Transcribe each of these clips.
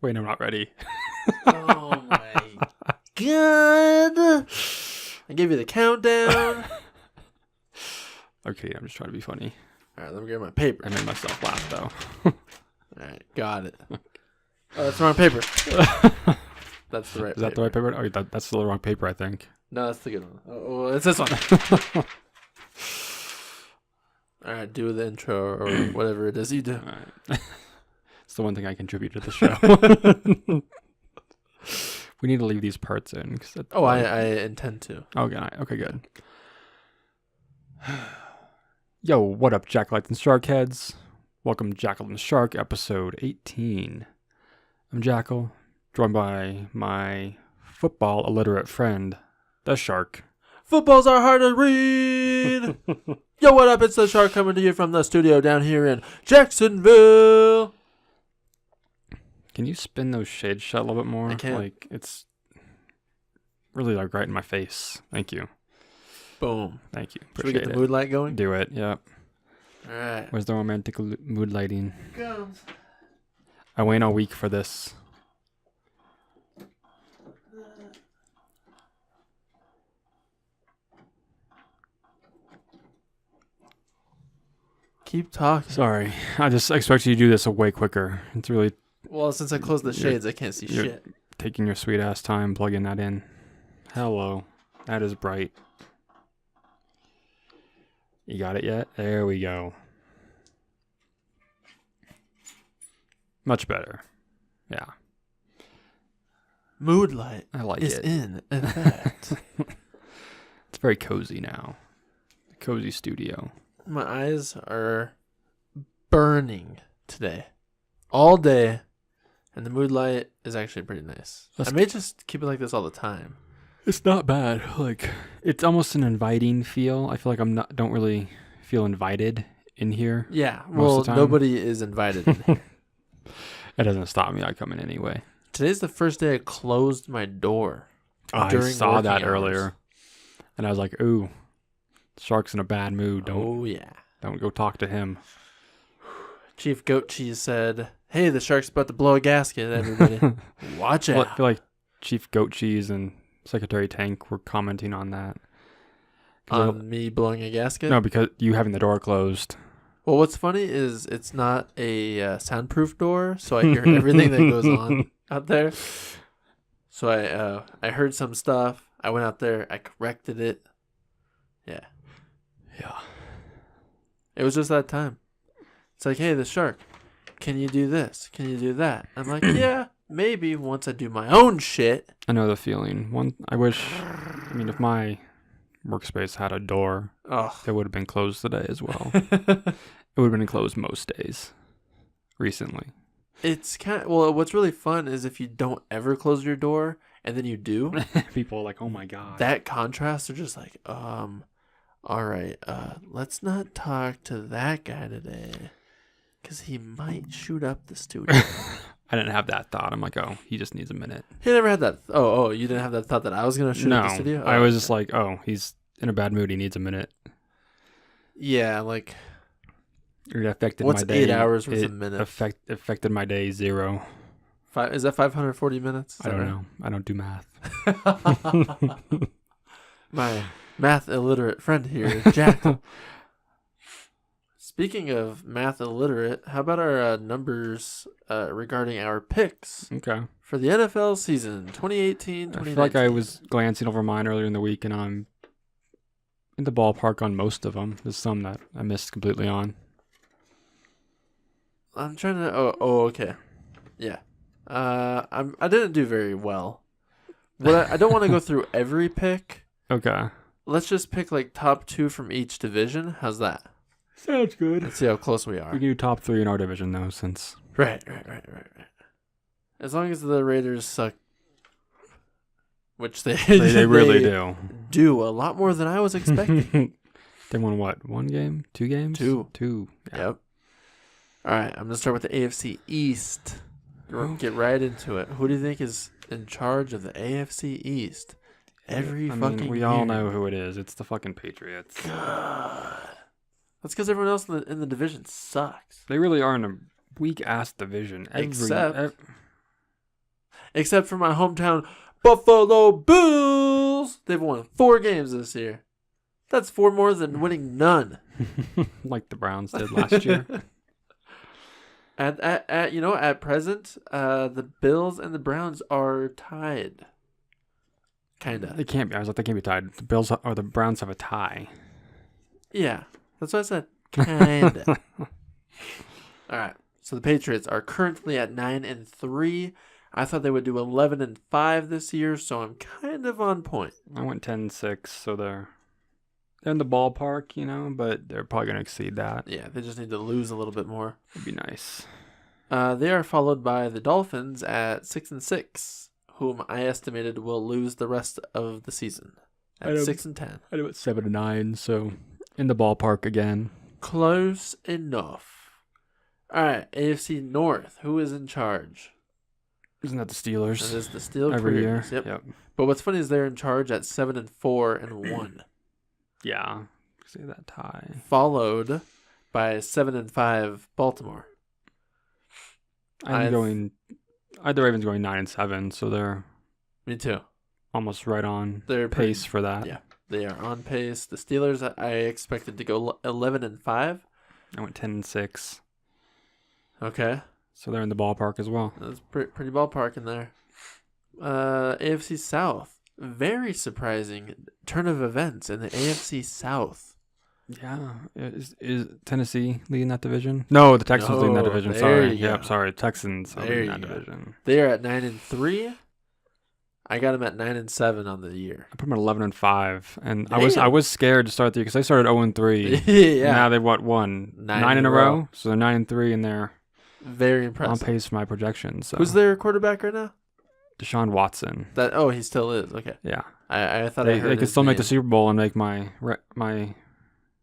Wait, I'm not ready. Oh my god! I gave you the countdown. Okay, I'm just trying to be funny. All right, let me grab my paper. I made myself laugh though. All right, got it. Oh, that's the wrong paper. That's the right. Is that the right paper? Oh, that's still the wrong paper, I think. No, that's the good one. Oh, it's this one. All right, do the intro or whatever it is you do. All right. It's the one thing I contribute to the show. We need to leave these parts in. I intend to. Okay, good. Yo, what up, Jackalites and Sharkheads? Welcome to Jackal and the Shark, episode 18. I'm Jackal, joined by my football illiterate friend, the Shark. Footballs are hard to read. Yo, what up? It's the Shark coming to you from the studio down here in Jacksonville. Can you spin those shades shut a little bit more? I can. Like, it's really like right in my face. Thank you. Boom. Thank you. Should we get the mood light going? Do it, yep. All right. Where's the romantic mood lighting? Comes. I wait all week for this. Keep talking. Sorry, I just expected you to do this way quicker. It's really Well, since I closed the shades, I can't see shit. taking your sweet ass time plugging that in. Hello, that is bright. You got it yet? There we go. Much better. Yeah. Mood light I like is it. in effect. It's very cozy now. Cozy studio. My eyes are burning today. All day. And the mood light is actually pretty nice. I may just keep it like this all the time. It's not bad. Like, it's almost an inviting feel. I feel like don't really feel invited in here. Yeah, most well, of the time. nobody is invited in here. It doesn't stop me. I come in anyway. Today's the first day I closed my door. I during saw working that hours. earlier. And I was like, ooh, Shark's in a bad mood. Oh, yeah. Don't go talk to him. Chief Goat Cheese said, hey, the shark's about to blow a gasket, everybody. Watch Well, out. I feel like Chief Goat Cheese and Secretary Tank were commenting on that. On me blowing a gasket? No, because you having the door closed. Well, what's funny is it's not a soundproof door, so I hear everything that goes on out there. So I heard some stuff. I went out there. I corrected it. Yeah. Yeah. It was just that time. It's like, hey, the shark, can you do this? Can you do that? I'm like, yeah, maybe once I do my own shit. I know the feeling. If my workspace had a door, it would have been closed today as well. It would have been closed most days recently. It's what's really fun is if you don't ever close your door and then you do. People are like, oh my God. That contrast are just like, all right, let's not talk to that guy today because he might shoot up the studio. I didn't have that thought. I'm like, oh, he just needs a minute. He never had that. You didn't have that thought that I was going to shoot up the studio? I was just like, oh, he's in a bad mood. He needs a minute. Yeah, like, It affected what's my day. 8 hours with a minute? Affected my day 0. Is that 540 minutes? I don't know. I don't do math. My math illiterate friend here, Jackal. Speaking of math illiterate, how about our numbers regarding our picks Okay. for the NFL season 2018-2019? I feel like I was glancing over mine earlier in the week, and I'm in the ballpark on most of them. There's some that I missed completely on. I'm trying to. Okay. Yeah. I didn't do very well. I don't want to go through every pick. Okay. Let's just pick like top 2 from each division. How's that? Sounds good. Let's see how close we We are. can do top 3 in our division, though, since... Right. As long as the Raiders suck, which they They really do. do a lot more than I was expecting. They won what? 1 game? 2 games? 2. 2. Yeah. Yep. All right, I'm gonna start with the AFC East. Get right into it. Who do you think is in charge of the AFC East? We all know who it is. It's the fucking Patriots. God. That's because everyone else in the division sucks. They really are in a weak ass division. except for my hometown Buffalo Bills. They've won 4 games this year. That's 4 more than winning none. Like the Browns did last year. At present, the Bills and the Browns are tied. Kinda. They can't be. I was like, they can't be tied. The Bills or the Browns have a tie. Yeah, that's what I said. Kinda. All right. So the Patriots are currently at 9-3. I thought they would do 11-5 this year, so I'm kind of on point. I went 10-6, so they're in the ballpark, but they're probably gonna exceed that. Yeah, they just need to lose a little bit more. It'd be nice. They are followed by the Dolphins at 6-6, whom I estimated will lose the rest of the season at 6-10. I know it's 7-9, so in the ballpark again. Close enough. All right, AFC North. Who is in charge? Isn't that the Steelers? That is the Steelers every year. Yep. But what's funny is they're in charge at 7-4-1. Yeah, say that tie. Followed by 7-5 Baltimore. The Ravens going 9-7, so they're Me too. almost right on They're pace for that. Yeah, they are on pace. The Steelers, I expected to go 11-5. I went 10-6. Okay, So they're in the ballpark as well. that's pretty ballpark in there. AFC South, very surprising turn of events in the AFC South. Yeah, is Tennessee leading that division? No, the Texans leading that division. Sorry, sorry, Texans are leading that division. They are at 9-3. I got them at 9-7 on the year. I put them at 11-5, and I was scared to start the year because they started 0-3. Yeah. Now they've won 9 in a row, so they're 9-3, and they're very impressive. on pace for my projections. So. Who's their quarterback right now? Deshaun Watson. He still is. Okay. Yeah. I thought they could still make the Super Bowl and make my.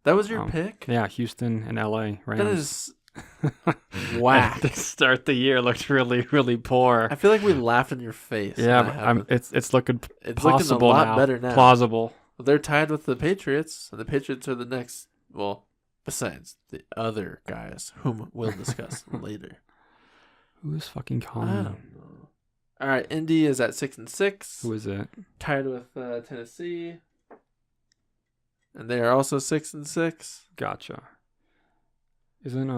That was your pick? Yeah, Houston and LA Rams. That is whack. To start the year looked really, really poor. I feel like we laughed in your face. Yeah, it's looking looking a lot better now. Plausible. They're tied with the Patriots, and the Patriots are the next. Well, besides the other guys, whom we'll discuss later. Who is fucking calling? I don't know. All right, Indy is at 6-6. Who is it? Tied with Tennessee, and they are also 6-6. Gotcha. Isn't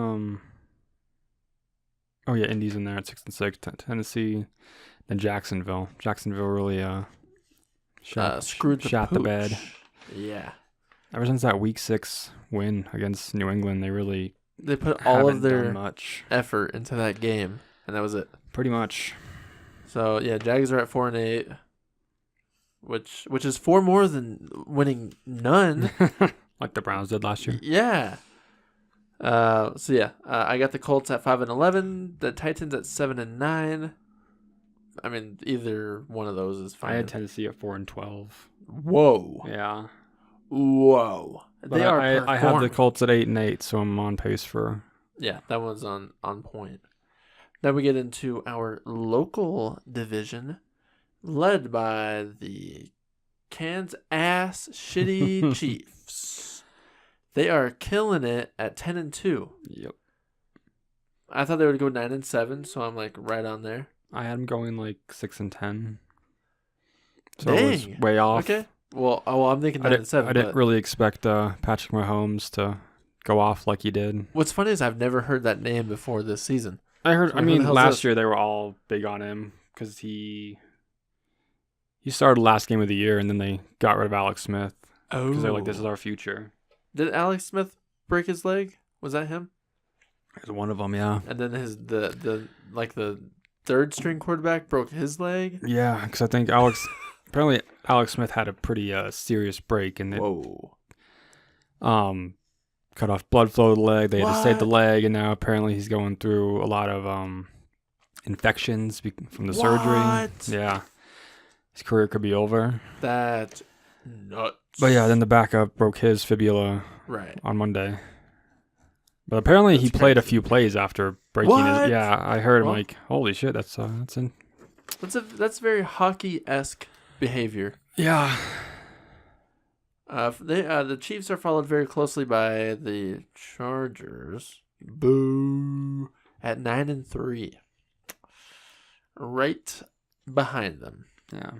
Oh yeah, Indy's in there at 6-6. Tennessee, then Jacksonville. Jacksonville really screwed the bed. Yeah. Ever since that Week 6 win against New England, they put all of their much effort into that game, and that was it. Pretty much. So yeah, Jags are at 4-8, which is 4 more than winning none, like the Browns did last year. Yeah. I got the Colts at 5-11, the Titans at 7-9. I mean, either one of those is fine. I had Tennessee at 4-12. Whoa. Yeah. Whoa. But I have the Colts at 8-8, so I'm on pace for. Yeah, that one's on point. Then we get into our local division, led by the Kansas shitty Chiefs. They are killing it at 10-2. Yep. I thought they would go 9-7, so I'm like right on there. I had them going like 6-10. So Dang. it was way off. Okay. Well, I'm thinking 9-7. I didn't really expect Patrick Mahomes to go off like he did. What's funny is I've never heard that name before this season. Last year they were all big on him because he started last game of the year and then they got rid of Alex Smith because they're like, this is our future. Did Alex Smith break his leg? Was that him? It was one of them, yeah. And then the third string quarterback broke his leg. Yeah, because I think apparently Alex Smith had a pretty serious break and cut off blood flow to the leg. They had to save the leg, and now apparently he's going through a lot of infections from the surgery. Yeah, his career could be over. That's nuts. But yeah, then the backup broke his fibula on Monday. But apparently he played a few plays after breaking his. Yeah, I heard him like, holy shit, that's very hockey-esque behavior. Yeah. The Chiefs are followed very closely by the Chargers. Boo. At 9-3. Right behind them. Yeah.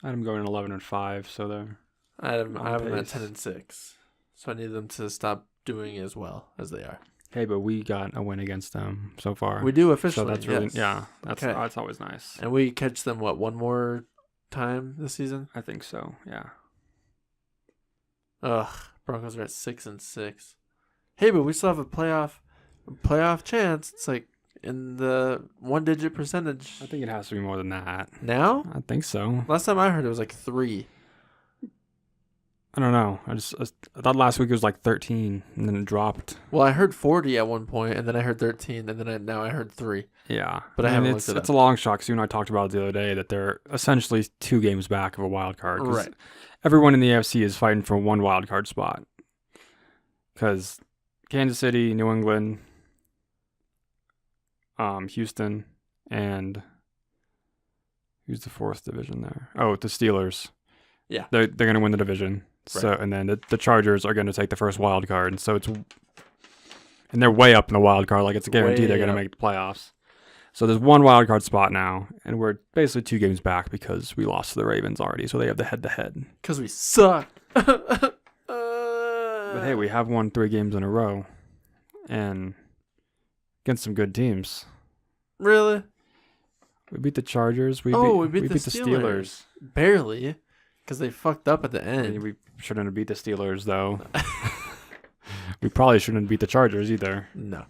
I had them going 11-5, so they're I have them at pace. 10-6, so I need them to stop doing as well as they are. Hey, but we got a win against them so far. We do officially. So that's really yes. that's always nice. And we catch them one more time this season? I think so. Yeah. Ugh, Broncos are at 6-6. Hey, but we still have a playoff chance. It's like in the 1-digit percentage. I think it has to be more than that. Now? I think so. Last time I heard it was like 3. I don't know. I thought last week it was like 13, and then it dropped. Well, I heard 40 at one point, and then I heard 13, and then now I heard 3. Yeah, but I haven't it's looked it up. It's a long shot. 'Cause you and I talked about it the other day that they're essentially 2 games back of a wild card. Right. Everyone in the AFC is fighting for one wild card spot. Because Kansas City, New England, Houston, and who's the 4th division there? Oh, the Steelers. Yeah, they're going to win the division. Right. So, and then the Chargers are going to take the first wild card, and so they're way up in the wild card, like it's a guarantee they're going to make the playoffs. So there's one wild card spot now, and we're basically 2 games back because we lost to the Ravens already. So they have the head-to-head. Because we suck. But hey, we have won 3 games in a row, and against some good teams. Really? We beat the Chargers. We beat the Steelers. Barely, because they fucked up at the end. I mean, we shouldn't have beat the Steelers, though. We probably shouldn't have beat the Chargers either. No.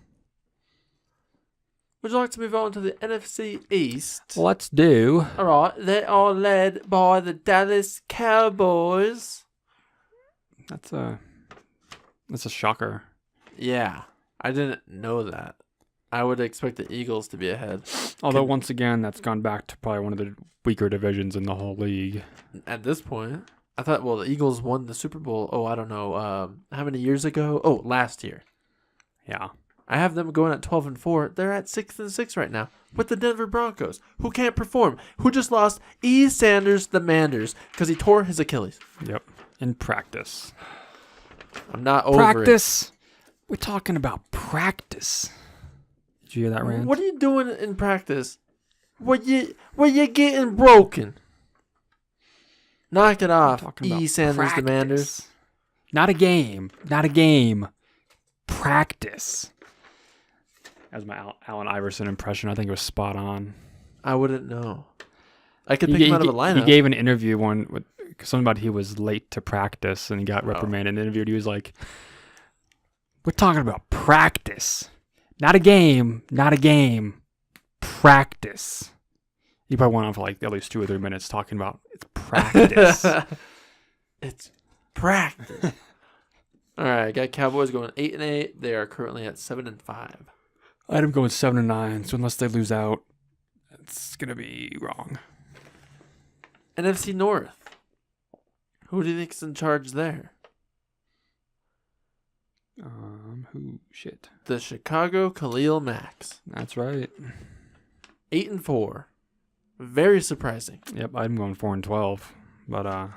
Would you like to move on to the NFC East? Let's do. All right, they are led by the Dallas Cowboys. That's a shocker. Yeah, I didn't know that. I would expect the Eagles to be ahead. Although, once again, that's gone back to probably one of the weaker divisions in the whole league. At this point, I thought, the Eagles won the Super Bowl. Oh, I don't know. How many years ago? Oh, last year. Yeah. I have them going at 12-4. They're at 6-6 right now with the Denver Broncos, who can't perform, who just lost E. Sanders the Manders because he tore his Achilles. Yep. In practice. I'm not over practice. We're talking about practice. Did you hear that, Rand? What are you doing in practice? What you getting broken? Knock it off, E. Sanders the Manders. Not a game. Not a game. Practice. As my Allen Iverson impression, I think it was spot on. I wouldn't know. I could pick him out of a lineup. He gave an interview with something about he was late to practice and he got reprimanded. In the interview, he was like, "We're talking about practice, not a game, not a game. Practice." He probably went on for like at least 2 or 3 minutes talking about it's practice. It's practice. All right, I got Cowboys going 8-8. They are currently at 7-5. I had them going 7-9. So unless they lose out, it's gonna be wrong. NFC North. Who do you think's in charge there? Shit. The Chicago Khalil Max. That's right. 8-4. Very surprising. Yep, I'm going 4-12, but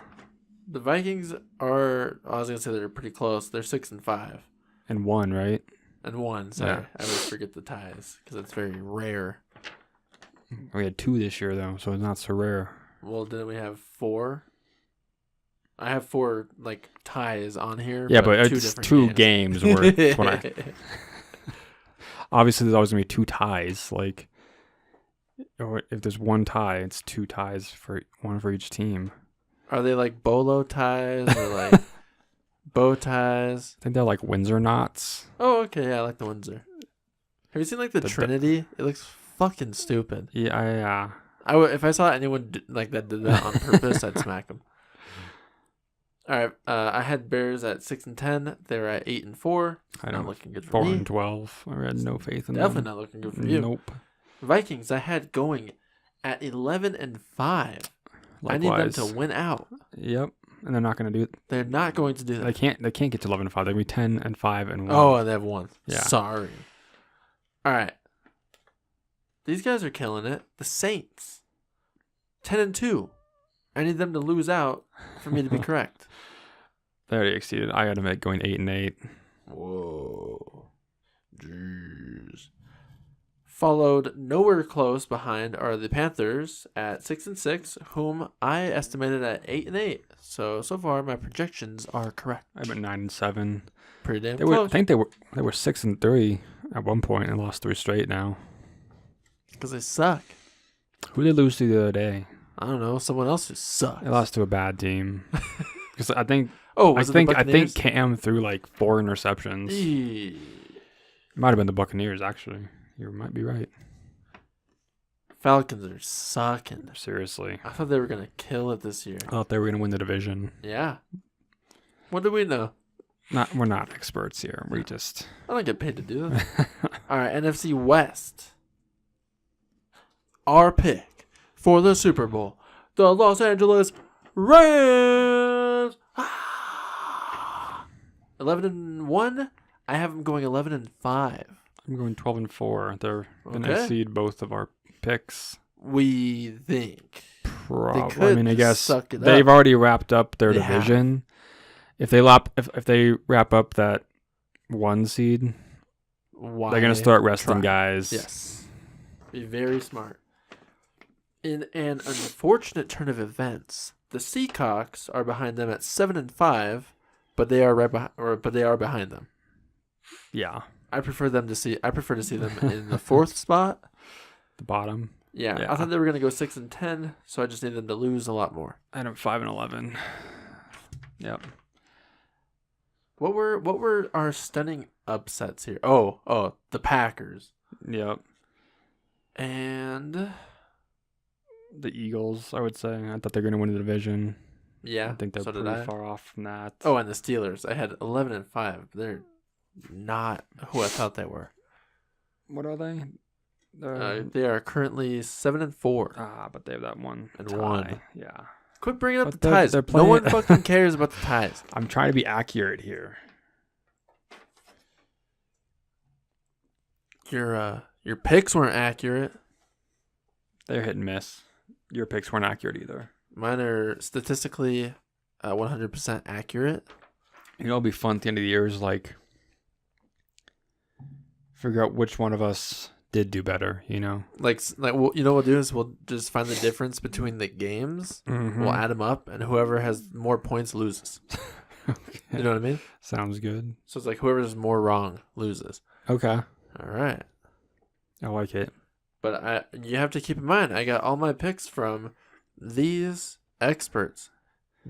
the Vikings are. I was gonna say they're pretty close. They're 6-5. And 1, right? And 1. Sorry, Yeah. I always forget the ties because it's very rare. We had 2 this year though, so it's not so rare. Well, didn't we have 4? I have 4 ties on here. Yeah, but two it's different 2 games worth. Obviously, there's always gonna be 2 ties. Or if there's 1 tie, it's 2 ties for one for each team. Are they like bolo ties or like bow ties? I think they're like Windsor knots. Oh, okay. Yeah, I like the Windsor. Have you seen the Trinity? It looks fucking stupid. Yeah. If I saw anyone that did that on purpose, I'd smack them. All right. I had Bears at 6-10. They were at 8-4. Not looking good for me. 4-12. I had no faith in them. Definitely not looking good for you. Nope. Vikings, I had going at 11-5. Likewise. I need them to win out. Yep, and they're not going to do it. They're not going to do that. They can't get to 11-5. They'll be 10-5 and 1. Oh, and they have 1. Yeah. Sorry. All right. These guys are killing it. The Saints, 10-2. I need them to lose out for me to be correct. They already exceeded. I had them at going 8-8. Whoa. Jeez. Followed nowhere close behind are the Panthers at 6-6, whom I estimated at 8-8. So far my projections are correct. I went 9-7. Pretty damn I close. think they were 6-3 at one point and lost 3 straight now. Because they suck. Who did they lose to the other day? I don't know. Someone else who sucks. They lost to a bad team. Because I think I think Cam threw like 4 interceptions. It might have been the Buccaneers, actually. You might be right. Falcons are sucking. Seriously. I thought they were going to kill it this year. I thought they were going to win the division. Yeah. What do we know? We're not experts here. We just... I don't get paid to do this. All right, NFC West. Our pick for the Super Bowl. The Los Angeles Rams. 11-1. I have them going 11-5. I'm going 12-4. They're going to exceed both of our picks. We think. Probably. I mean, I guess they've already wrapped up their division. If they wrap up that 1 seed, they're going to start resting guys. Yes. Be very smart. In an unfortunate turn of events, the Seahawks are behind them at 7-5, but they are behind them. Yeah. I prefer to see them in the 4th spot. The bottom. Yeah. I thought they were going to go 6-10, so I just need them to lose a lot more. I had them 5-11. Yep. What were our stunning upsets here? Oh, the Packers. Yep. And the Eagles, I would say. I thought they were going to win the division. Yeah. I think they're pretty far off from that. Oh, and the Steelers. I had 11-5. They're not who I thought they were. What are they? They are currently 7-4. But they have that one and tie. 1. Yeah. Quit bringing up the ties. No one fucking cares about the ties. I'm trying to be accurate here. Your picks weren't accurate. They're hit and miss. Your picks weren't accurate either. Mine are statistically 100% accurate. You know, it'll be fun at the end of the year is like figure out which one of us did do better, you know? Like well, you know what we'll do is we'll just find the difference between the games. Mm-hmm. We'll add them up, and whoever has more points loses. Okay. You know what I mean? Sounds good. So it's like whoever's more wrong loses. Okay. All right. I like it. But you have to keep in mind, I got all my picks from these experts.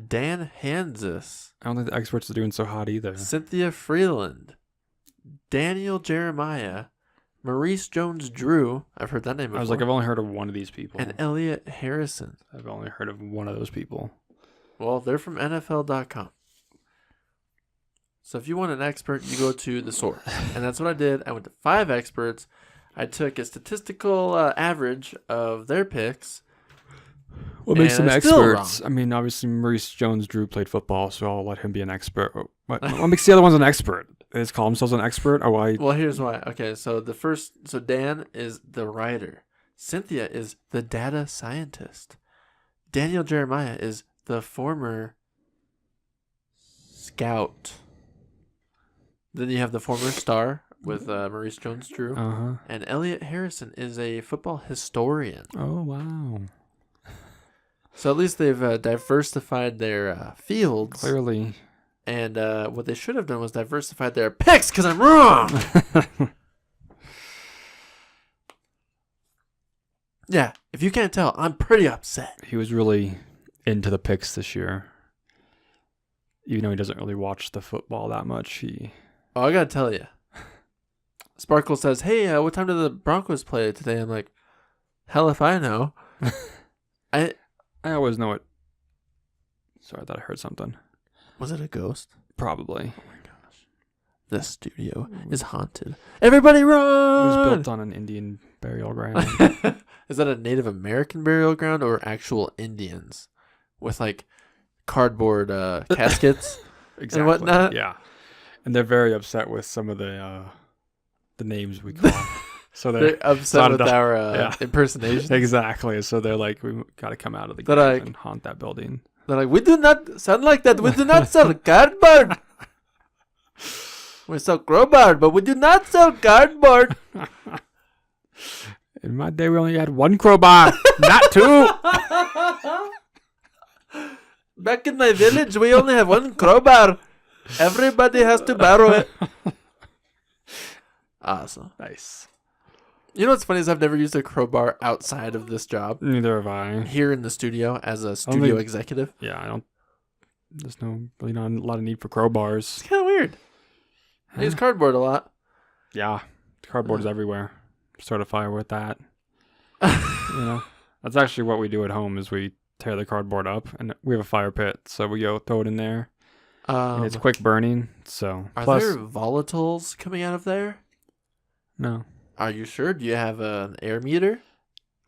Dan Hansis. I don't think the experts are doing so hot either. Cynthia Freeland. Daniel Jeremiah. Maurice Jones-Drew. I've heard that name before. I was like, I've only heard of one of these people. And Elliot Harrison. I've only heard of one of those people. Well, they're from NFL.com. So if you want an expert, you go to the source. And that's what I did. I went to 5 experts. I took a statistical average of their picks. What makes them experts? I mean, obviously, Maurice Jones-Drew played football, so I'll let him be an expert. What makes the other ones an expert? They just call themselves an expert? Or why? Well, here's why. Okay, so Dan is the writer. Cynthia is the data scientist. Daniel Jeremiah is the former scout. Then you have the former star with Maurice Jones-Drew. Uh-huh. And Elliot Harrison is a football historian. Oh, wow. So at least they've diversified their fields. Clearly. And what they should have done was diversified their picks, because I'm wrong. Yeah, if you can't tell, I'm pretty upset. He was really into the picks this year. Even though he doesn't really watch the football that much. Oh, I got to tell you. Sparkle says, hey, what time do the Broncos play today? I'm like, hell if I know. I always know it. Sorry, I thought I heard something. Was it a ghost? Probably. Oh my gosh. The studio is haunted. Everybody run! It was built on an Indian burial ground. Is that a Native American burial ground or actual Indians? With like cardboard caskets exactly. and whatnot? Yeah. And they're very upset with some of the names we call. So they're upset with our impersonation. Exactly. So they're like, we got to come out of the ground and haunt that building. They're like, we do not sound like that. We do not sell cardboard. We sell crowbar, but we do not sell cardboard. In my day, we only had one crowbar, not two. Back in my village, we only have one crowbar. Everybody has to borrow it. Awesome. Nice. You know what's funny is I've never used a crowbar outside of this job. Neither have I. Here in the studio as a studio executive. Yeah, I don't. There's really not a lot of need for crowbars. It's kind of weird. I use cardboard a lot. Yeah, cardboard is everywhere. Certify with that. That's actually what we do at home. Is we tear the cardboard up, and we have a fire pit, so we go throw it in there. And it's quick burning. So are there volatiles coming out of there? No. Are you sure? Do you have an air meter?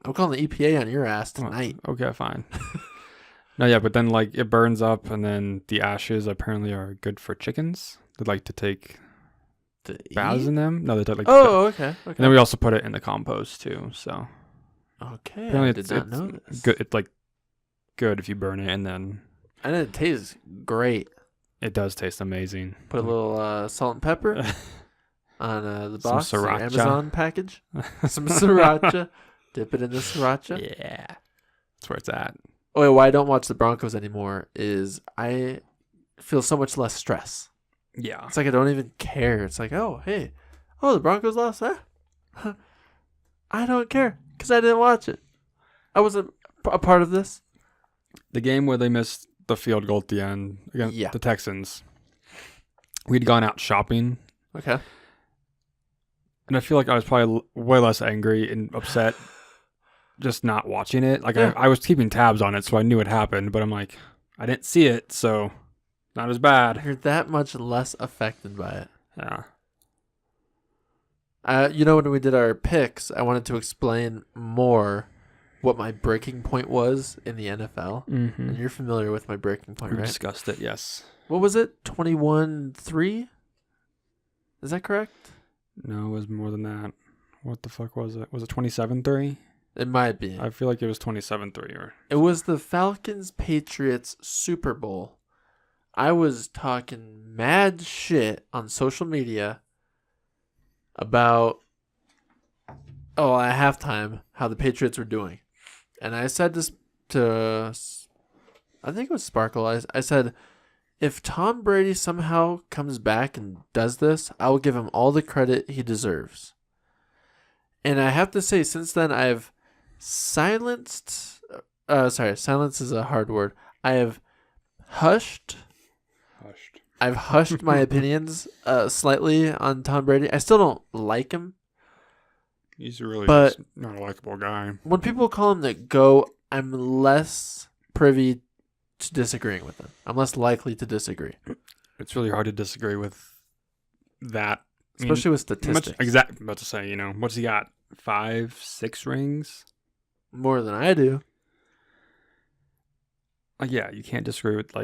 I'm calling the EPA on your ass tonight. Well, okay, fine. No, yeah, but then like it burns up, and then the ashes apparently are good for chickens. They like to take baths in them. No, they take like. Oh, okay. And then we also put it in the compost too. So. Okay. Apparently I did not know this. Good. It's like good if you burn it, and then. And it tastes great. It does taste amazing. Put a little salt and pepper on the box, Some sriracha. Amazon package. Some sriracha. Dip it in the sriracha. Yeah. That's where it's at. Oh, wait, why I don't watch the Broncos anymore is I feel so much less stress. Yeah. It's like I don't even care. It's like, oh, hey. Oh, the Broncos lost. I don't care because I didn't watch it. I wasn't a part of this. The game where they missed the field goal at the end against the Texans. We'd gone out shopping. Okay. And I feel like I was probably way less angry and upset just not watching it. Like I was keeping tabs on it, so I knew it happened. But I'm like, I didn't see it, so not as bad. You're that much less affected by it. Yeah. When we did our picks, I wanted to explain more what my breaking point was in the NFL. Mm-hmm. And you're familiar with my breaking point, We right? discussed it, yes. What was it? 21-3? Is that correct? No, it was more than that. What the fuck was it? Was it 27-3? It might be. I feel like it was 27-3. Or It was the Falcons-Patriots Super Bowl. I was talking mad shit on social media about, at halftime, how the Patriots were doing. And I said this to, I think it was Sparkle. I said, if Tom Brady somehow comes back and does this, I will give him all the credit he deserves. And I have to say, since then, I've silence is a hard word. I have hushed. I've hushed my opinions slightly on Tom Brady. I still don't like him. He's really but not a likable guy. When people call him the GOAT, I'm less privy to disagreeing with him. I'm less likely to disagree. It's really hard to disagree with that. Especially with statistics. Exactly. I'm about to say, what's he got? 5, 6 rings? More than I do. Yeah, you can't disagree with,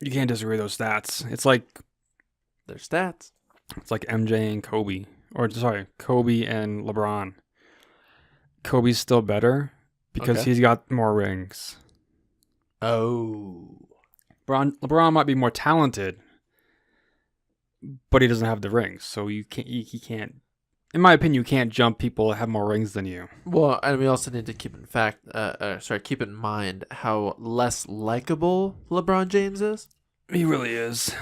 you can't disagree with those stats. It's like... They're stats. It's like MJ and Kobe. Kobe and LeBron. Kobe's still better because he's got more rings. Oh. LeBron might be more talented, but he doesn't have the rings. So he can't, in my opinion, you can't jump people that have more rings than you. Well, and we also need to keep in mind how less likable LeBron James is. He really is.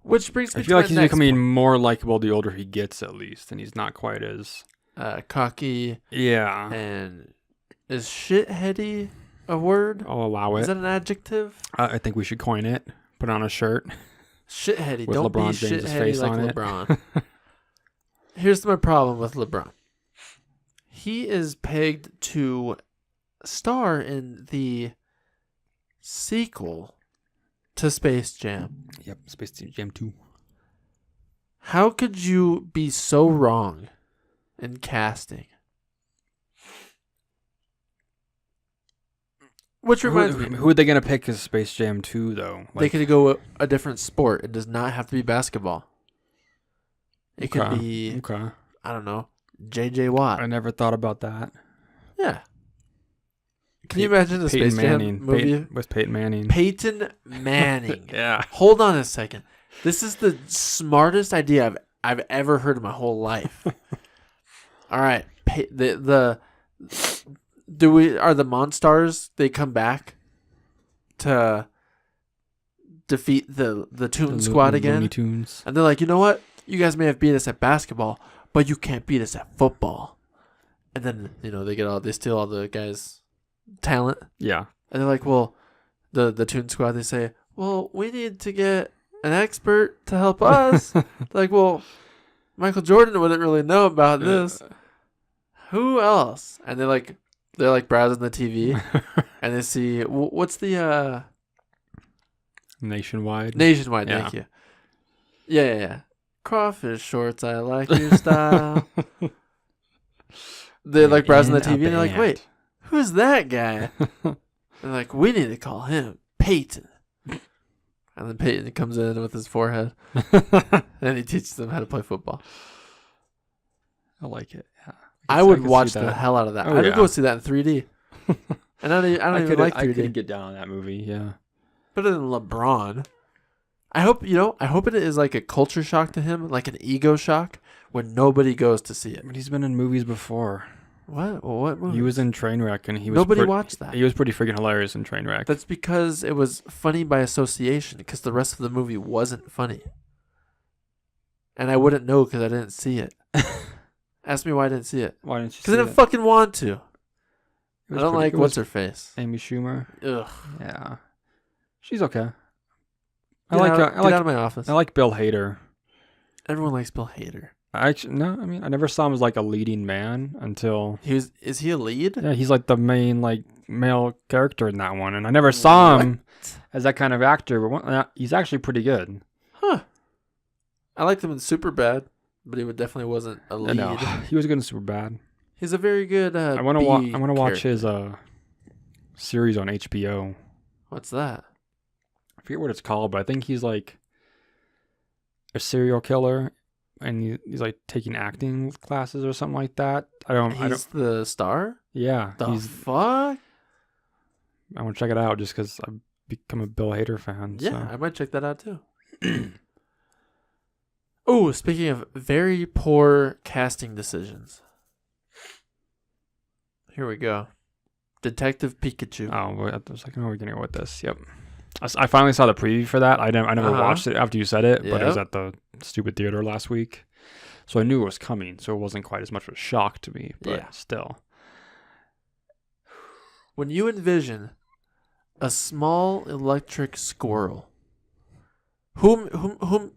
Which brings me I feel like he's becoming point. more likable the older he gets, at least, and he's not quite as cocky. Yeah. And is shitheady a word? I'll allow it. Is that an adjective? I think we should coin it. Put on a shirt. Shitheady. With Don't LeBron be James's shitheady face like on LeBron. Here's my problem with LeBron. He is pegged to star in the sequel to Space Jam. Yep, Space Jam 2. How could you be so wrong in casting? Which reminds me, who are they going to pick as Space Jam 2, though? They could go a different sport. It does not have to be basketball. It could be, I don't know, J.J. Watt. I never thought about that. Yeah. Can you imagine the Space Jam movie? With Peyton Manning. Peyton Manning. Yeah. Hold on a second. This is the smartest idea I've ever heard in my whole life. All right. Are the Monstars? They come back to defeat the Toon Squad Looney again, Tunes. and they're like, you know what? You guys may have beat us at basketball, but you can't beat us at football. And then they steal all the guys' talent, Yeah. and they're like, well, the Toon Squad. They say, well, we need to get an expert to help us. Like, well, Michael Jordan wouldn't really know about this. Who else? And they're like browsing the TV, and they see what's the Nationwide. Nationwide. Yeah. Thank you. Yeah. Crawfish shorts. I like your style. They're like browsing the TV, and they're like, wait, who's that guy? They're like, we need to call him Peyton. And then Peyton comes in with his forehead, and he teaches them how to play football. I like it. Yeah. I would watch the hell out of that. Oh, I'd yeah. go see that in 3D. And I don't even like 3D. I couldn't get down on that movie. Yeah. Better than LeBron. I hope it is like a culture shock to him, like an ego shock, when nobody goes to see it. But he's been in movies before. What movie? He was in Trainwreck, and Nobody watched that. He was pretty freaking hilarious in Trainwreck. That's because it was funny by association, because the rest of the movie wasn't funny. And I wouldn't know because I didn't see it. Ask me why I didn't see it. Why didn't you? Because I didn't fucking want to. I don't like it what's her face. Amy Schumer. Ugh. Yeah. She's okay. Get out of my office. I like Bill Hader. Everyone likes Bill Hader. I never saw him as like a leading man until Is he a lead? Yeah, he's like the main like male character in that one, and I never saw him as that kind of actor. But he's actually pretty good. Huh. I liked him in Superbad, but he definitely wasn't a lead. No, he was good in Superbad. He's a very good. I want to watch his series on HBO. What's that? I forget what it's called, but I think he's like a serial killer, and he's like taking acting classes or something like that. He's the star? Yeah. Fuck? I want to check it out just because I've become a Bill Hader fan. Yeah, so. I might check that out too. Oh, speaking of very poor casting decisions. Here we go. Detective Pikachu. Oh, I was like, no, we're going to go with this. Yep. I finally saw the preview for that. I never watched it after you said it, but it was at the stupid theater last week. So I knew it was coming, so it wasn't quite as much of a shock to me, but still. When you envision a small electric squirrel, whom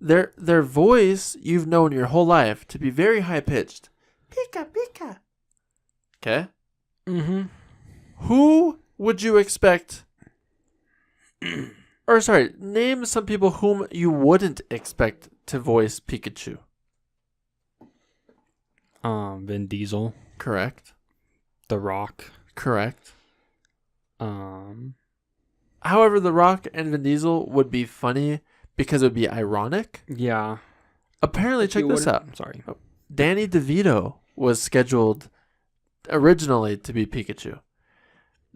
their voice you've known your whole life to be very high pitched. Pika pika. Okay? Mm-hmm. Who would you expect? Or sorry, name some people whom you wouldn't expect to voice Pikachu. Vin Diesel. Correct. The Rock. Correct. However, The Rock and Vin Diesel would be funny because it would be ironic. Yeah. Apparently, check this out. Sorry. Danny DeVito was scheduled originally to be Pikachu.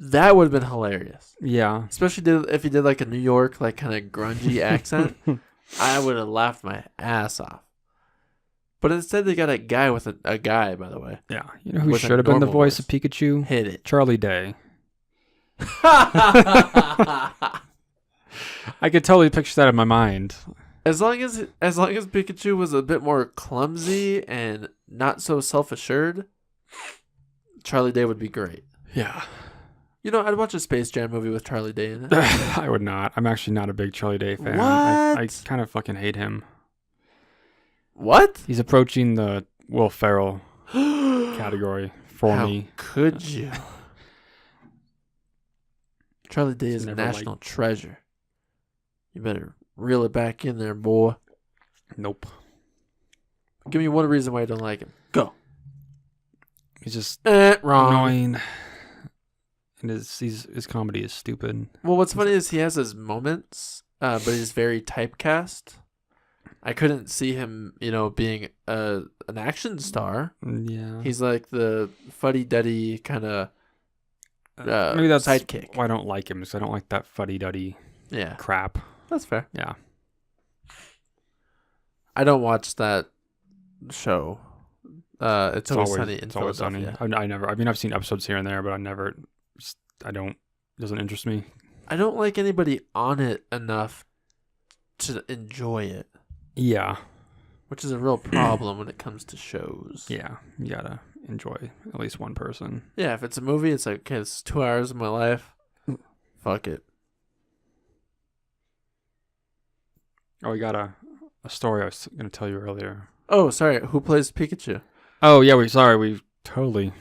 That would have been hilarious. Yeah. Especially if he did like a New York, like kind of grungy accent. I would have laughed my ass off. But instead, they got a guy with a guy, by the way. Yeah. You know who should have been the voice of Pikachu? Hit it. Charlie Day. I could totally picture that in my mind. As long as Pikachu was a bit more clumsy and not so self-assured, Charlie Day would be great. Yeah. You know, I'd watch a Space Jam movie with Charlie Day in it. I would not. I'm actually not a big Charlie Day fan. What? I kind of fucking hate him. What? He's approaching the Will Ferrell category for me. How could you? Charlie Day is a national treasure. You better reel it back in there, boy. Nope. Give me one reason why you don't like him. Go. He's just wrong. annoying. And his comedy is stupid. Well, what's funny is he has his moments, but he's very typecast. I couldn't see him, being an action star. Yeah. He's like the fuddy-duddy kind of maybe that's sidekick. why I don't like him, because I don't like that fuddy-duddy crap. That's fair. Yeah. I don't watch that show. It's Always Sunny in It's Always Sunny. Philadelphia. I never. I mean, I've seen episodes here and there, but I don't. It doesn't interest me. I don't like anybody on it enough to enjoy it. Yeah. Which is a real problem when it comes to shows. Yeah, you gotta enjoy at least one person. Yeah, if it's a movie, it's like, okay, this is 2 hours of my life. Fuck it. Oh, we got a story I was gonna tell you earlier. Oh, sorry. Who plays Pikachu? Oh yeah, we totally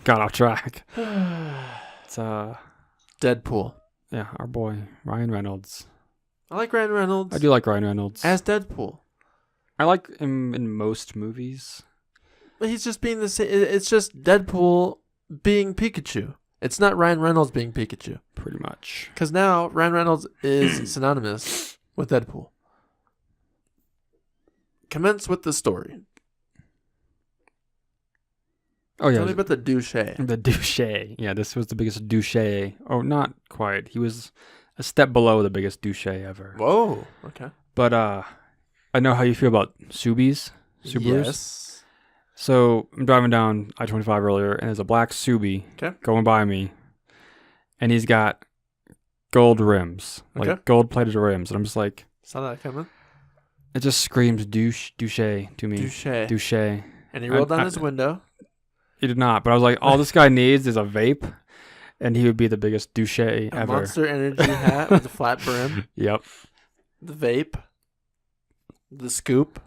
got off track. It's Deadpool. Yeah, our boy Ryan Reynolds. I like Ryan Reynolds. I do like Ryan Reynolds as Deadpool. I like him in most movies. But he's just being the same. It's just Deadpool being Pikachu. It's not Ryan Reynolds being Pikachu. Pretty much. Because now Ryan Reynolds is synonymous with Deadpool. Commence with the story. Oh yeah. Tell me about the douche. The douche. Yeah, this was the biggest douche. Oh, not quite. He was a step below the biggest douche ever. Whoa. Okay. But I know how you feel about Subarus. Yes. So I'm driving down I-25 earlier, and there's a black Subi going by me, and he's got gold rims, like gold-plated rims, and I'm just like, saw that coming. It just screams douche to me. Douche. And he rolled down his window. He did not, but I was like, all this guy needs is a vape, and he would be the biggest douche ever. A Monster Energy hat with a flat brim. Yep. The vape. The scoop.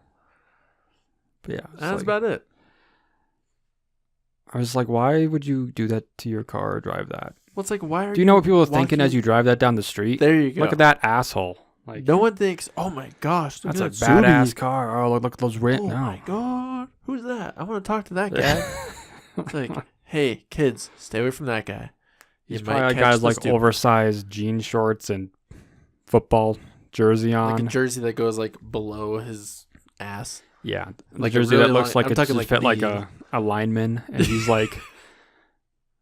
But yeah. That's about it. I was like, why would you do that to your car or drive that? Well, it's like, why are Do you know what people are thinking as you drive that down the street? There you go. Look at that asshole. Like, no one thinks, oh my gosh, that's a badass car. Oh, look at those rims. Oh my god. Who's that? I want to talk to that guy. It's like, hey, kids, stay away from that guy. He's probably a guy with like oversized jean shorts and football jersey on. Like a jersey that goes like below his ass. Yeah. Like a jersey that looks like it's just fit like a lineman, and he's like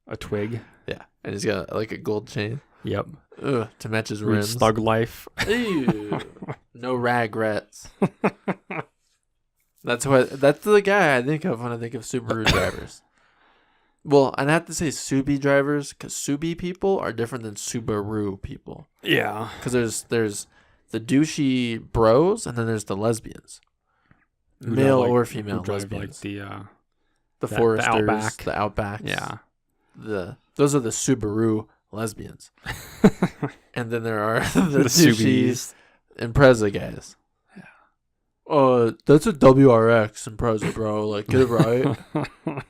a twig. Yeah. And he's got like a gold chain. Yep. Ugh, to match his rims. Thug life. Ew. No regrets. That's the guy I think of when I think of Subaru drivers. Well, I'd have to say Subi drivers, because Subi people are different than Subaru people. Yeah. Because there's the douchey bros, and then there's the lesbians. Male or female lesbians. Like the Foresters, the Outback. Yeah. Those are the Subaru lesbians. And then there are the douchies Impreza guys. That's a WRX Impreza, bro. Like, get it right.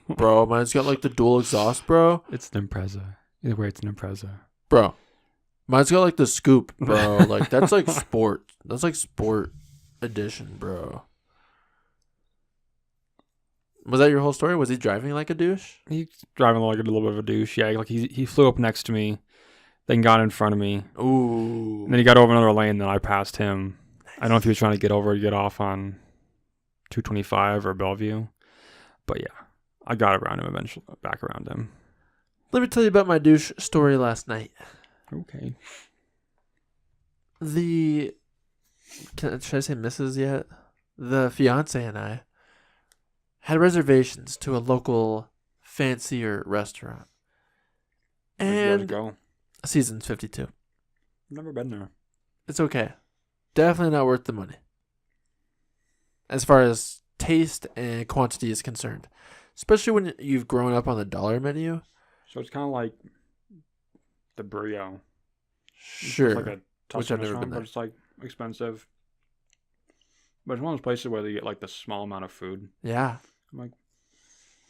Bro, mine's got like the dual exhaust, bro. It's an Impreza. Either way, it's an Impreza. Bro, mine's got like the scoop, bro. Like, that's like sport. That's like sport edition, bro. Was that your whole story? Was he driving like a douche? He's driving like a little bit of a douche. Yeah, like he flew up next to me, then got in front of me. Ooh. And then he got over another lane, then I passed him. I don't know if he was trying to get over or get off on 225 or Bellevue. But yeah, I got around him eventually, back around him. Let me tell you about my douche story last night. Okay. Should I say Mrs. yet? The fiance and I had reservations to a local fancier restaurant. Where'd you guys go? Seasons 52. I've never been there. It's okay. Definitely not worth the money. As far as taste and quantity is concerned. Especially when you've grown up on the dollar menu. So it's kind of like the Brio. Sure. It's like a Tuscan restaurant, but it's like expensive. But it's one of those places where they get like the small amount of food. Yeah. I'm like,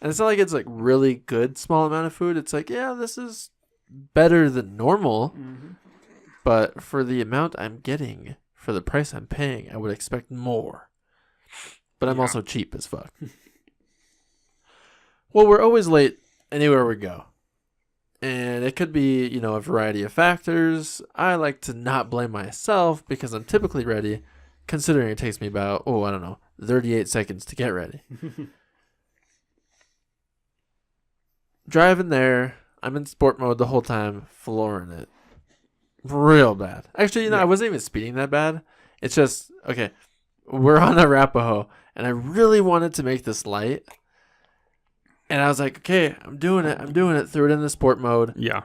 and it's not like it's like really good small amount of food. It's like, yeah, this is better than normal. Mm-hmm. But for the amount I'm getting, for the price I'm paying, I would expect more. But I'm also cheap as fuck. Well, we're always late anywhere we go. And it could be, a variety of factors. I like to not blame myself because I'm typically ready, considering it takes me about, 38 seconds to get ready. Driving there, I'm in sport mode the whole time, flooring it. Real bad. Actually, I wasn't even speeding that bad. It's just, okay, we're on Arapahoe, and I really wanted to make this light, And I was like, okay, I'm doing it. Threw it in the sport mode. Yeah.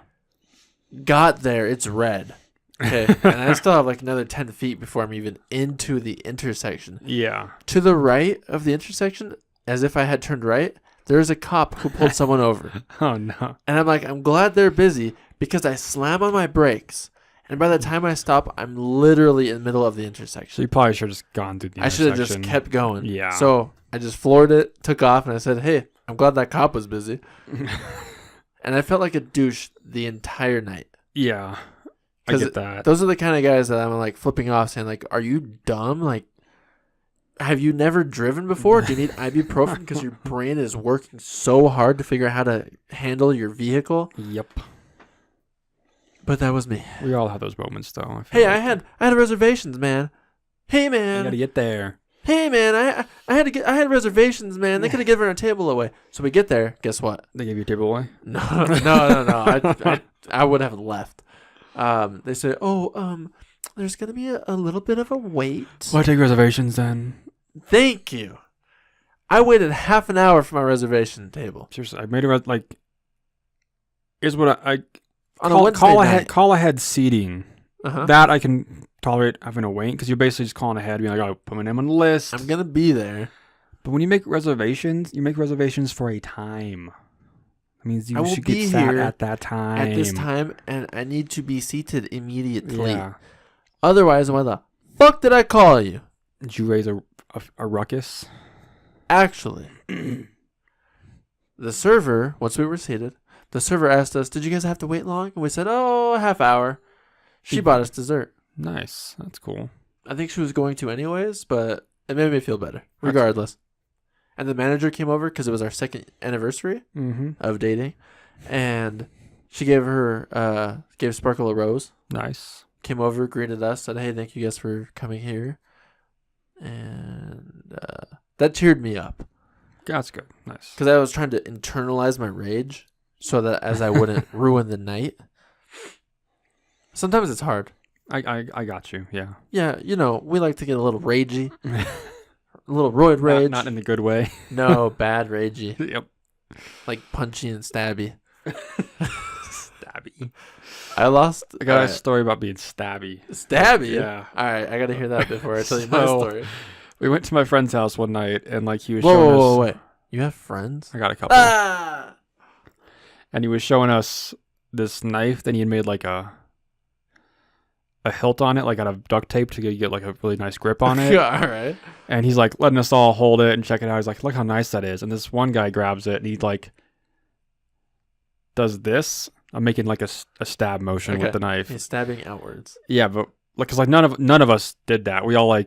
Got there. It's red. Okay. And I still have like another 10 feet before I'm even into the intersection. Yeah. To the right of the intersection, as if I had turned right, there's a cop who pulled someone over. Oh, no. And I'm like, I'm glad they're busy because I slam on my brakes. And by the time I stop, I'm literally in the middle of the intersection. So you probably should have just gone through the I should intersection. have just kept going. Yeah. So I just floored it, took off, and I said, hey, I'm glad that cop was busy. And I felt like a douche the entire night. Yeah. I get that. Those are the kind of guys that I'm like flipping off saying like, are you dumb? Like, have you never driven before? Do you need ibuprofen because your brain is working so hard to figure out how to handle your vehicle? Yep. But that was me. We all have those moments, though. Hey, I had reservations, man. Hey, man. You gotta get there. Hey, man. I had reservations, man. They could have given our table away. So we get there. Guess what? They gave you a table away? No. I would have left. They said, there's gonna be a little bit of a wait. Why take reservations then? Thank you. I waited half an hour for my reservation table. Seriously, I made a here's what I On a Wednesday night. Call ahead seating. Uh-huh. That I can tolerate having to wait because you're basically just calling ahead, being like, "Oh, put my name on the list." I'm gonna be there. But when you make reservations, you make reservations for a time. That means you should be get sat here at that time. At this time, and I need to be seated immediately. Yeah. Otherwise, why the fuck did I call you? Did you raise a ruckus? Actually, the server, once we were seated, the server asked us, did you guys have to wait long? And we said, a half hour. She bought us dessert. Nice. That's cool. I think she was going to anyways, but it made me feel better, regardless. And the manager came over because it was our second anniversary of dating. And she gave Sparkle a rose. Nice. Came over, greeted us, said, hey, thank you guys for coming here. And that cheered me up. That's good. Nice. Because I was trying to internalize my rage so that as I wouldn't ruin the night. Sometimes it's hard. I got you. Yeah. Yeah, we like to get a little ragey. A little roid rage. Not in the good way. No, bad ragey. Yep. Like punchy and stabby. Stabby. I got a story about being stabby. Stabby? Yeah. All right, I got to hear that before I tell you my story. We went to my friend's house one night, and he was showing us... Whoa, wait. You have friends? I got a couple. Ah! And he was showing us this knife that he had made a hilt on it, out of duct tape to get a really nice grip on it. Yeah, all right. And he's letting us all hold it and check it out. He's like, look how nice that is. And this one guy grabs it and he does this. I'm making a stab motion with the knife. He's stabbing outwards. Yeah, but because none of us did that. We all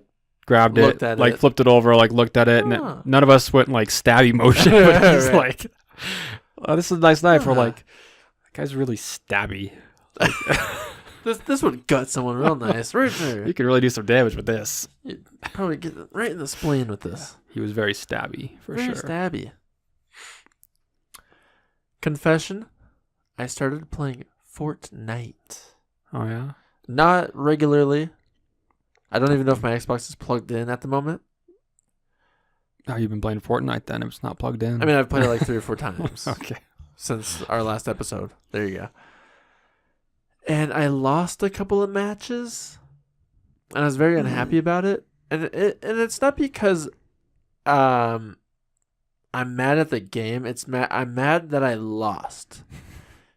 grabbed looked it, at it. flipped it over, looked at it, and none of us went stabby motion. But he's right. Oh, this is a nice knife. We're that guy's really stabby. This would gut someone real nice. Right there. You could really do some damage with this. You'd probably get right in the spleen with this. He was very stabby, for very sure. Stabby. Confession, I started playing Fortnite. Oh, yeah? Not regularly. I don't even know if my Xbox is plugged in at the moment. Oh, you've been playing Fortnite then? If it's not plugged in? I mean, I've played it 3 or 4 times. Okay. Since our last episode. There you go. And I lost a couple of matches. And I was very unhappy about it. And it's not because I'm mad at the game. I'm mad that I lost.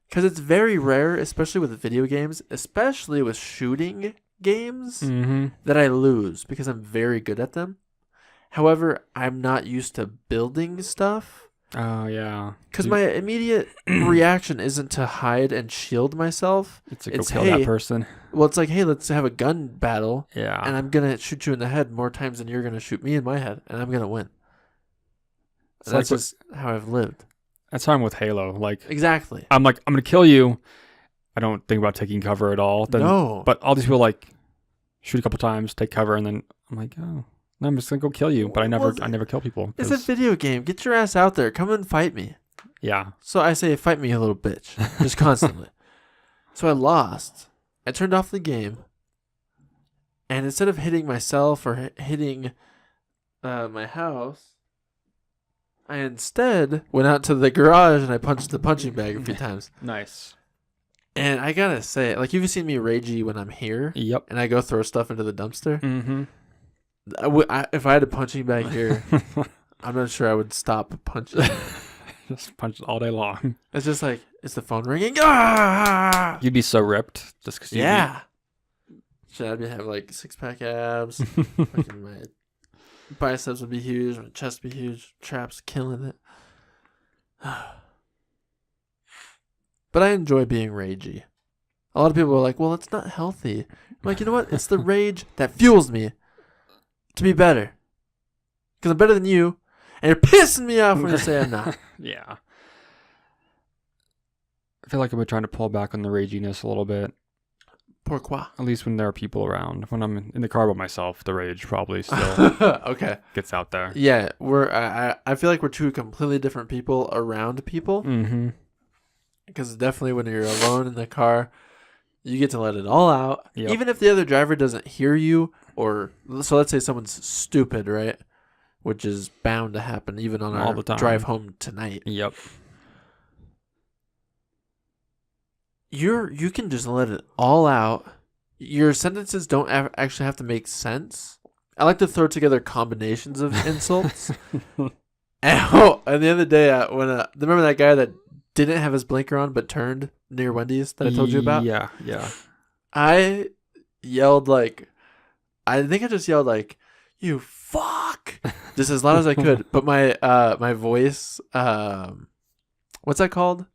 Because it's very rare, especially with video games, especially with shooting games, that I lose because I'm very good at them. However, I'm not used to building stuff. Oh, yeah. Because my immediate reaction isn't to hide and shield myself. It's go kill that person. Well, it's hey, let's have a gun battle. Yeah. And I'm going to shoot you in the head more times than you're going to shoot me in my head. And I'm going to win. That's just how I've lived. That's how I'm with Halo. Exactly. I'm going to kill you. I don't think about taking cover at all. No. But all these people shoot a couple times, take cover, and then I'm oh. No, I'm just gonna go kill you, but I never kill people. It's a video game. Get your ass out there. Come and fight me. Yeah. So I say, fight me, you little bitch, just constantly. So I lost. I turned off the game, and instead of hitting myself or hitting my house, I instead went out to the garage and I punched the punching bag a few times. Nice. And I gotta say, like, you've seen me ragey when I'm here. Yep. And I go throw stuff into the dumpster. Mm-hmm. If I had a punching bag here, I'm not sure I would stop punching. Just punch all day long. It's just like, is the phone ringing? Ah! You'd be so ripped just because Yeah. Should I have like 6-pack abs? Fucking my biceps would be huge. My chest would be huge. Traps killing it. But I enjoy being ragey. A lot of people are like, well, it's not healthy. I'm like, you know what? It's the rage that fuels me to be better. Because I'm better than you. And you're pissing me off when you say I'm not. Yeah. I feel like I've been trying to pull back on the raginess a little bit. Pourquoi? At least when there are people around. When I'm in the car by myself, the rage probably still Okay. gets out there. Yeah, I feel like we're two completely different people around people. Mm-hmm. Because definitely when you're alone in the car, you get to let it all out. Yep. Even if the other driver doesn't hear you, or so let's say someone's stupid, right? Which is bound to happen even on All our the time. drive home tonight. Yep. You can just let it all out. Your sentences don't actually have to make sense. I like to throw together combinations of insults. And the other day, remember that guy that didn't have his blinker on but turned near Wendy's that I told you about? Yeah. I yelled like, I think I just yelled like, "You fuck!" just as loud as I could. But my voice, what's that called?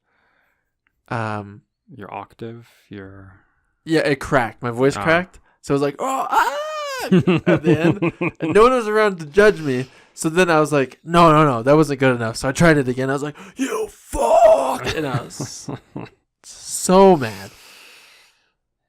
Your octave, your... Yeah, it cracked. My voice cracked. So I was like, "Oh, ah!" at the end. And no one was around to judge me. So then I was like, no, that wasn't good enough. So I tried it again. I was like, "You fuck!" And I was so mad.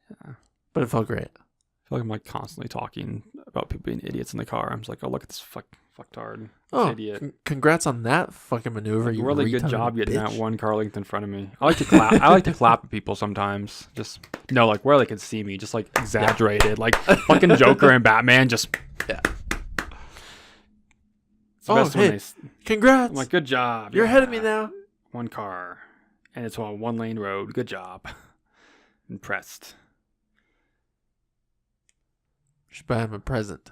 Yeah. But it felt great. I feel like I'm like constantly talking about people being idiots in the car. I'm just like, oh, look at this fucktard. Oh, Idiot. Congrats on that fucking maneuver. Like, You really good retarded job getting bitch. that one car length in front of me. I like to clap. I like to clap at people sometimes. Just like where they can see me, just like exaggerated, like fucking Joker and Batman. Just Yeah. It's the best when Congrats. I'm like, good job. You're ahead of me now. One car, and it's on a 1-lane road. Good job. Impressed. Should buy him a present.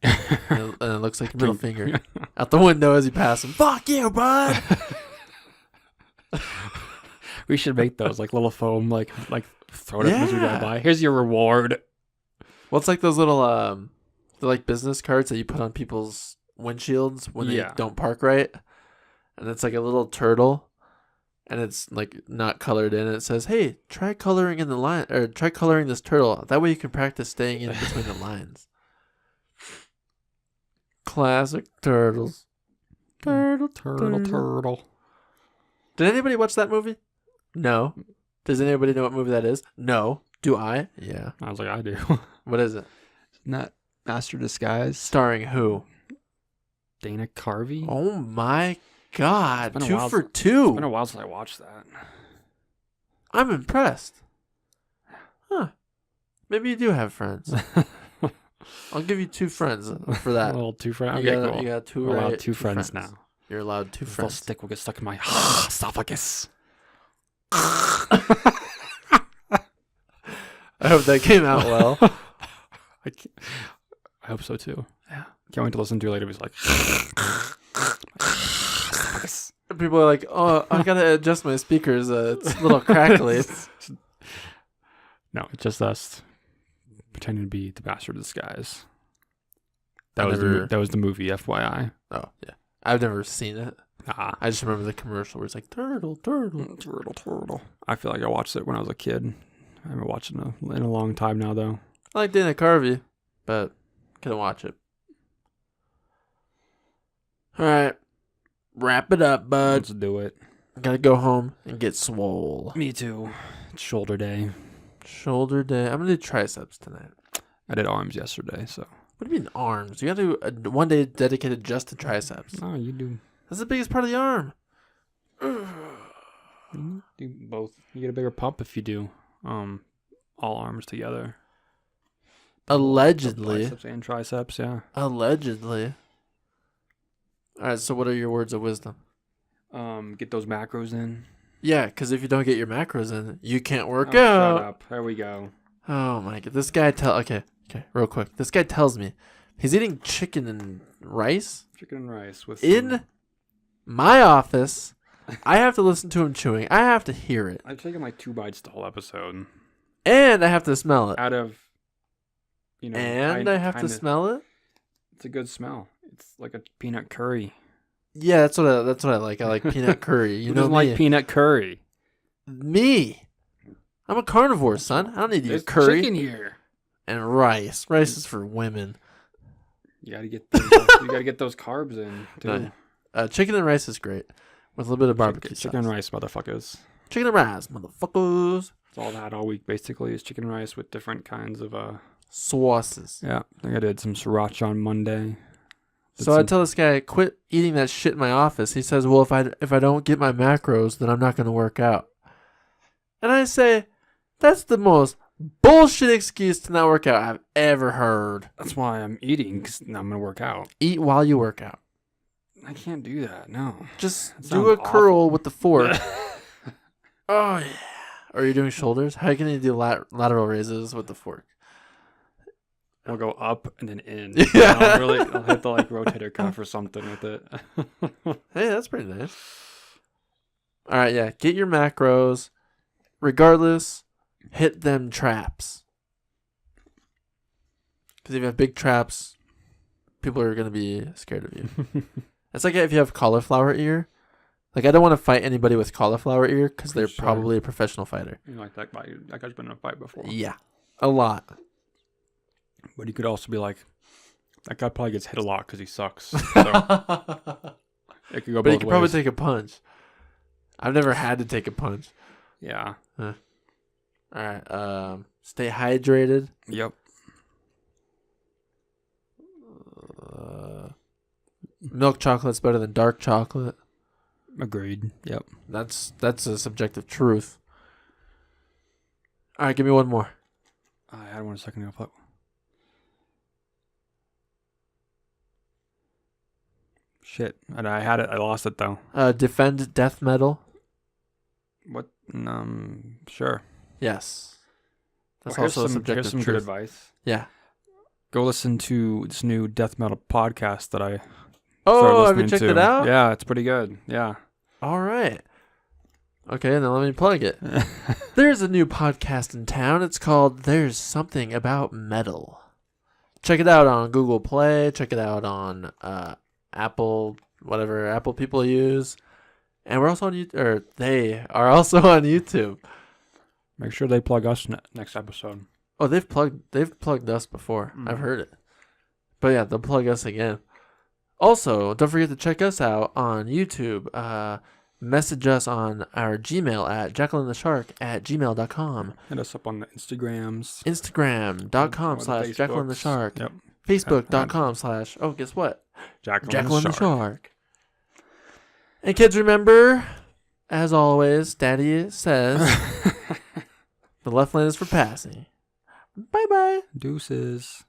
And it looks like a middle finger out the window as you pass him. Fuck you, bud. We should make those like little foam, like throw it up as we go by. Here's your reward. Well, it's like those little they're like business cards that you put on people's windshields when they don't park right, and it's like a little turtle, and it's like not colored in. It says, "Hey, try coloring in the line, or try coloring this turtle. That way you can practice staying in between the lines." Classic turtles. Turtle. Did anybody watch that movie? No. Does anybody know what movie that is? No. Do I? Yeah. I was like, I do. What is it? Isn't that Master Disguise? Starring who? Dana Carvey? Oh my God. It's been a 2 while for It's 2. been a while since I watched that. I'm impressed. Huh. Maybe you do have friends. I'll give you 2 friends for that. A little 2 friends. You Okay, got, cool. you got 2 We're right. allowed 2 friends now. You're allowed 2 This little friends. stick will get stuck in my esophagus. I hope that came out well. I hope so too. Yeah. Can't wait to listen to it later. He's like, People are like, "Oh, I gotta adjust my speakers. It's a little crackly." No, it's just us pretending to be the Master Disguise. That was the movie, FYI. Oh yeah, I've never seen it. Ah, I just remember the commercial where it's like turtle. turtle. I feel like I watched it when I was a kid. I haven't watched it in a long time now, though. I like Dana Carvey, but couldn't watch it. All right, wrap it up, bud. Let's do it. Gotta go home and get swole. Me too. It's shoulder day. Shoulder day. I'm gonna do triceps tonight. I did arms yesterday, so. What do you mean arms? You gotta do one day dedicated just to triceps. No, you do. That's the biggest part of the arm. You do both. You get a bigger pump if you do all arms together. Allegedly. Biceps and triceps, yeah. Allegedly. All right, so what are your words of wisdom? Get those macros in. Yeah, because if you don't get your macros in, you can't work Oh, out. shut up. There we go. Oh my god, this guy okay, real quick. This guy tells me he's eating chicken and rice Chicken and rice with in my office. I have to listen to him chewing. I have to hear it. I've taken like 2 bites the whole episode. And I have to smell it. Out of, And I have to smell it? It's a good smell. It's like a peanut curry. Yeah, that's what I like. I like peanut curry. You Who know doesn't me. like peanut curry? Me. I'm a carnivore, son. I don't need to There's eat curry. chicken here. And rice. Rice is for women. You gotta get those carbs in too. Chicken and rice is great. With a little bit of barbecue sauce. Chicken and rice, motherfuckers. Chicken and rice, motherfuckers. That's all I had all week, basically, is chicken and rice with different kinds of sauces. Yeah, I think I did some sriracha on Monday. I tell this guy, quit eating that shit in my office. He says, well, if I don't get my macros, then I'm not going to work out. And I say, that's the most bullshit excuse to not work out I've ever heard. That's why I'm eating, because I'm going to work out. Eat while you work out. I can't do that, no. Just do a curl with the fork. Oh, yeah. Or you're doing shoulders? How can you do lateral raises with the fork? I'll go up and then in. Yeah. I'll hit the rotator cuff or something with it. Hey, that's pretty nice. All right, yeah. Get your macros. Regardless, hit them traps. Because if you have big traps, people are going to be scared of you. It's like if you have cauliflower ear. Like, I don't want to fight anybody with cauliflower ear because they're probably a professional fighter. You like that guy? That guy's been in a fight before. Yeah, a lot. But he could also be like, that guy probably gets hit a lot because he sucks. So it could go both ways. But he could probably take a punch. I've never had to take a punch. Yeah. All right. Stay hydrated. Yep. Milk chocolate's better than dark chocolate. Agreed. Yep. That's a subjective truth. All right, give me one more. I had one a second ago. Fuck. Shit. And I had it. I lost it though. Defend death metal. What? Sure. Yes. That's Well, also a subjective here's some truth. good advice. Yeah. Go listen to this new death metal podcast that I Oh, have you listening checked to. it out? Yeah, it's pretty good. Yeah. All right. Okay, then let me plug it. There's a new podcast in town. It's called There's Something About Metal. Check it out on Google Play. Check it out on Apple, whatever Apple people use. And we're also on YouTube, or they are also on YouTube. Make sure they plug us next episode. Oh, they've plugged us before. I've heard it. But yeah, they'll plug us again. Also, don't forget to check us out on YouTube. Message us on our Gmail at jackalandtheshark@gmail.com. Hit us up on the Instagrams. Instagram.com/jackalandtheshark. Yep. Facebook.com/ oh, guess what? Jackal and the Shark. And kids, remember, as always, Daddy says, the left lane is for passing. Bye-bye. Deuces.